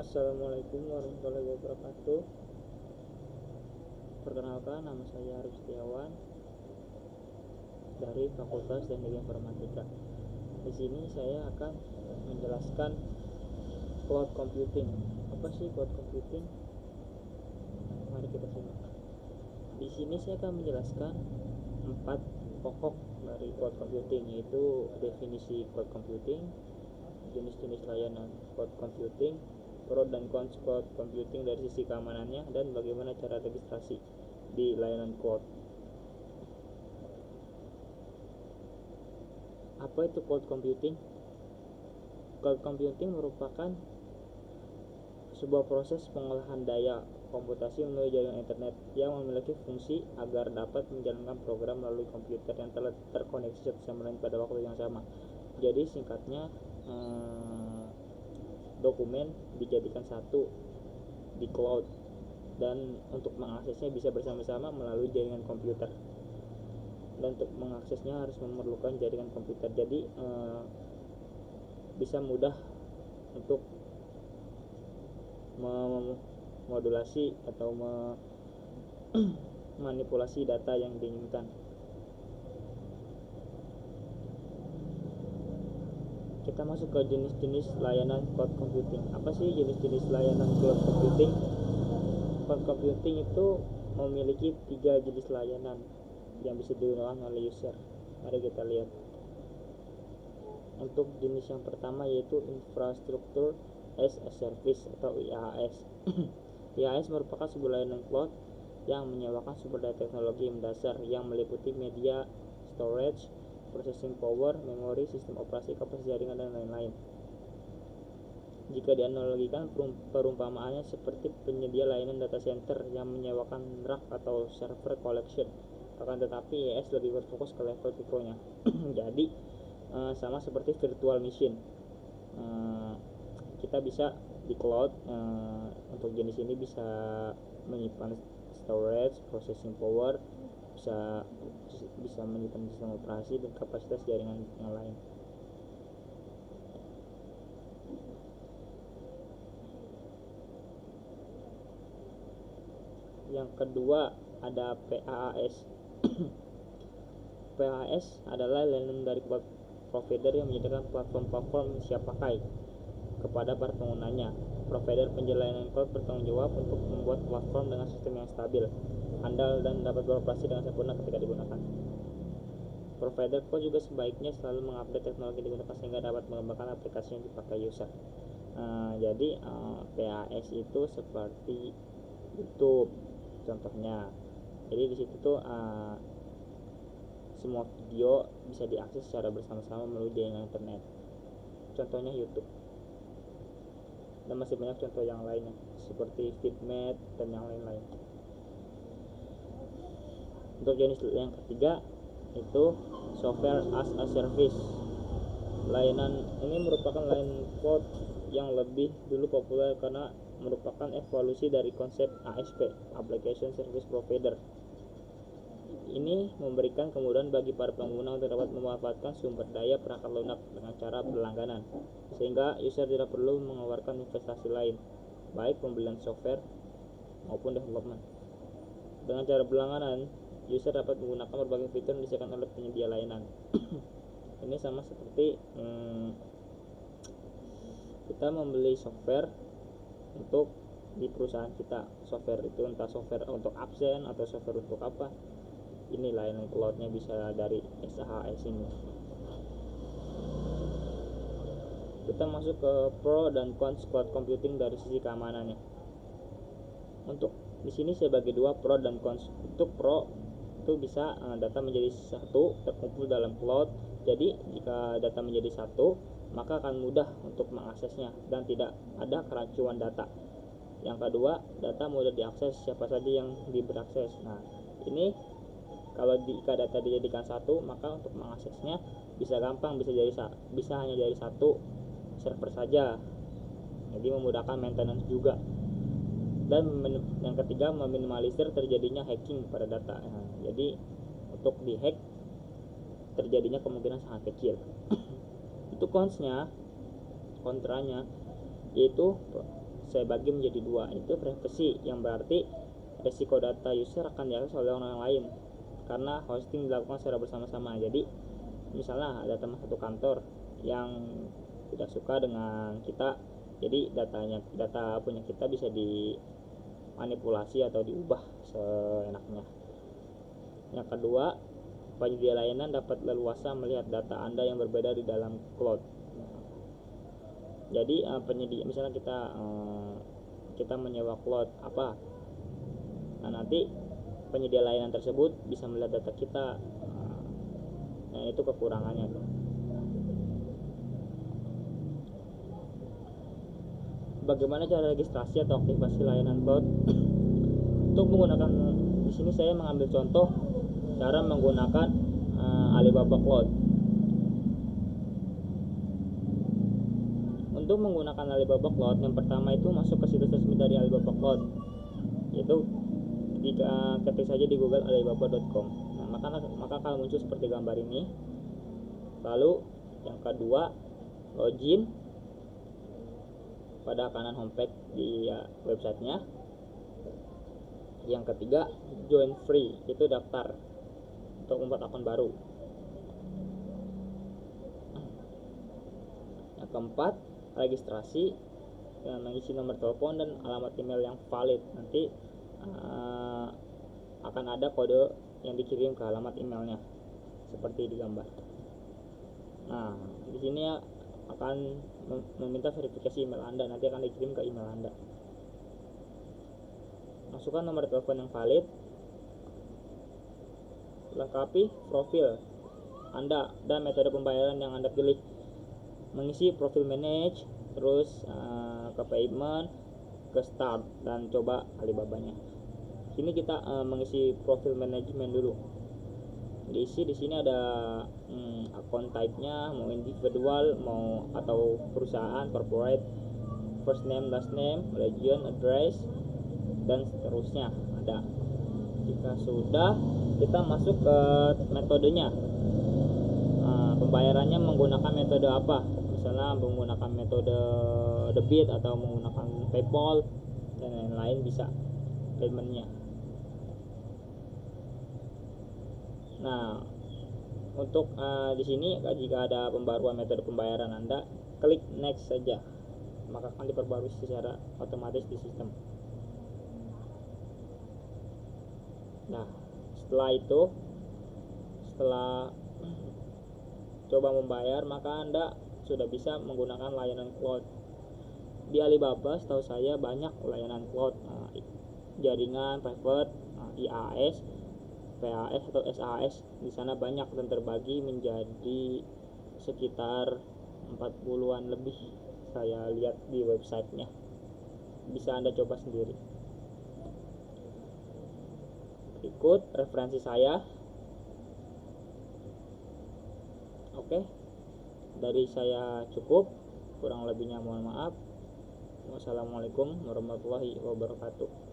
Assalamualaikum warahmatullahi wabarakatuh. Perkenalkan, nama saya Arif Setiawan dari Fakultas Teknik Informatika. Di sini saya akan menjelaskan cloud computing. Apa sih cloud computing? Mari kita simak. Di sini saya akan menjelaskan 4 pokok dari cloud computing, yaitu definisi cloud computing, jenis-jenis layanan cloud computing, pro dan cons cloud computing dari sisi keamanannya, dan bagaimana cara registrasi di layanan cloud. Apa itu cloud computing? Cloud computing merupakan sebuah proses pengolahan daya komputasi melalui jaringan internet yang memiliki fungsi agar dapat menjalankan program melalui komputer yang telah terkoneksi satu sama lain pada waktu yang sama. Jadi singkatnya, dokumen dijadikan satu di cloud, dan untuk mengaksesnya bisa bersama-sama melalui jaringan komputer, dan untuk mengaksesnya harus memerlukan jaringan komputer. Jadi bisa mudah untuk memodulasi atau manipulasi data yang diinginkan. Kita masuk ke jenis-jenis layanan cloud computing. Apa sih jenis-jenis layanan cloud computing? Cloud computing itu memiliki 3 jenis layanan yang bisa digunakan oleh user. Mari kita lihat. Untuk jenis yang pertama yaitu infrastruktur as a service atau IaaS. IaaS merupakan sebuah layanan cloud yang menyewakan sumber daya teknologi mendasar yang meliputi media, storage, processing power, memori, sistem operasi, kapasitas jaringan, dan lain-lain. Jika dianalogikan, perumpamaannya seperti penyedia layanan data center yang menyewakan rak atau server collection. Akan tetapi IaaS lebih berfokus ke level mikronya. Jadi sama seperti virtual machine. Kita bisa di cloud, untuk jenis ini bisa menyimpan storage, processing power, bisa menyimpan sistem operasi dan kapasitas jaringan yang lain. Yang kedua ada PaaS. PaaS adalah layanan dari cloud provider yang menyediakan platform siap pakai kepada para penggunanya. Provider penyedia layanan cloud bertanggung jawab untuk membuat platform dengan sistem yang stabil, handal, dan dapat beroperasi dengan sempurna ketika digunakan. Provider cloud juga sebaiknya selalu mengupdate teknologi yang digunakan sehingga dapat mengembangkan aplikasi yang dipakai user. Jadi PaaS itu seperti YouTube contohnya. Jadi di situ tuh semua video bisa diakses secara bersama-sama melalui jaringan internet. Contohnya YouTube. Dan masih banyak contoh yang lainnya seperti Feedmat dan yang lain-lain. Untuk jenis yang ketiga itu software as a service. Layanan ini merupakan layanan cloud yang lebih dulu populer karena merupakan evolusi dari konsep ASP, Application Service Provider. Ini memberikan kemudahan bagi para pengguna untuk dapat memanfaatkan sumber daya perangkat lunak dengan cara berlangganan, sehingga user tidak perlu mengeluarkan investasi lain, baik pembelian software maupun development. Dengan cara berlangganan, user dapat menggunakan berbagai fitur yang disediakan oleh penyedia layanan. Ini sama seperti kita membeli software untuk di perusahaan kita. Software itu entah software untuk absen atau software untuk apa. Ini layanan cloudnya bisa dari SaaS ini. Kita masuk ke pro dan cons cloud computing dari sisi keamanannya. Untuk di sini saya bagi dua, pro dan cons. Untuk pro itu bisa data menjadi satu terkumpul dalam cloud. Jadi jika data menjadi satu, maka akan mudah untuk mengaksesnya dan tidak ada kerancuan data. Yang kedua, data mudah diakses siapa saja yang diberi akses. Nah, ini kalau jika data dijadikan satu, maka untuk mengaksesnya bisa gampang, bisa hanya dari satu server saja. Jadi memudahkan maintenance juga. Dan yang ketiga, meminimalisir terjadinya hacking pada data. Jadi untuk dihack terjadinya kemungkinan sangat kecil. Itu kontranya yaitu saya bagi menjadi dua, itu privacy, yang berarti resiko data user akan diakses oleh orang lain karena hosting dilakukan secara bersama-sama. Jadi misalnya ada teman satu kantor yang tidak suka dengan kita, jadi data punya kita bisa dimanipulasi atau diubah seenaknya. Yang kedua, penyedia layanan dapat leluasa melihat data Anda yang berbeda di dalam cloud. Jadi penyedia, misalnya kita menyewa cloud apa, nah nanti penyedia layanan tersebut bisa melihat data kita. Nah itu kekurangannya tuh. Bagaimana cara registrasi atau aktivasi layanan cloud? Untuk menggunakan, di sini saya mengambil contoh cara menggunakan Alibaba Cloud. Untuk menggunakan Alibaba Cloud, yang pertama itu masuk ke situs resmi dari Alibaba Cloud, yaitu ketik saja di Google alibaba.com. Nah, maka akan muncul seperti gambar ini. Lalu yang kedua, login pada kanan homepage di websitenya. Yang ketiga, join free, itu daftar untuk membuat akun baru. Yang keempat, registrasi dengan mengisi nomor telepon dan alamat email yang valid. Nanti akan ada kode yang dikirim ke alamat emailnya seperti di gambar. Nah, di sini akan meminta verifikasi email Anda, nanti akan dikirim ke email Anda. Masukkan nomor telepon yang valid, lengkapi profil Anda dan metode pembayaran yang Anda pilih. Mengisi profil manage, terus ke payment, ke start, dan coba Alibabanya. Sini kita mengisi profil manajemen dulu. Diisi di sini ada account type-nya, mau individual, mau atau perusahaan, corporate, first name, last name, region, address, dan seterusnya ada. Jika sudah, kita masuk ke metodenya. Pembayarannya menggunakan metode apa? Misalnya menggunakan metode debit atau menggunakan PayPal dan lain-lain, bisa paymentnya. Nah, untuk di sini jika ada pembaruan metode pembayaran Anda, klik next saja, maka akan diperbarui secara otomatis di sistem. Nah, setelah coba membayar, maka Anda sudah bisa menggunakan layanan cloud. Di Alibaba setahu saya banyak layanan cloud, jaringan private, IaaS, PaaS atau SaaS. Di sana banyak dan terbagi menjadi sekitar 40-an lebih, saya lihat di websitenya. Bisa Anda coba sendiri. Berikut referensi saya. Oke, dari saya cukup, kurang lebihnya mohon maaf. Wassalamualaikum warahmatullahi wabarakatuh.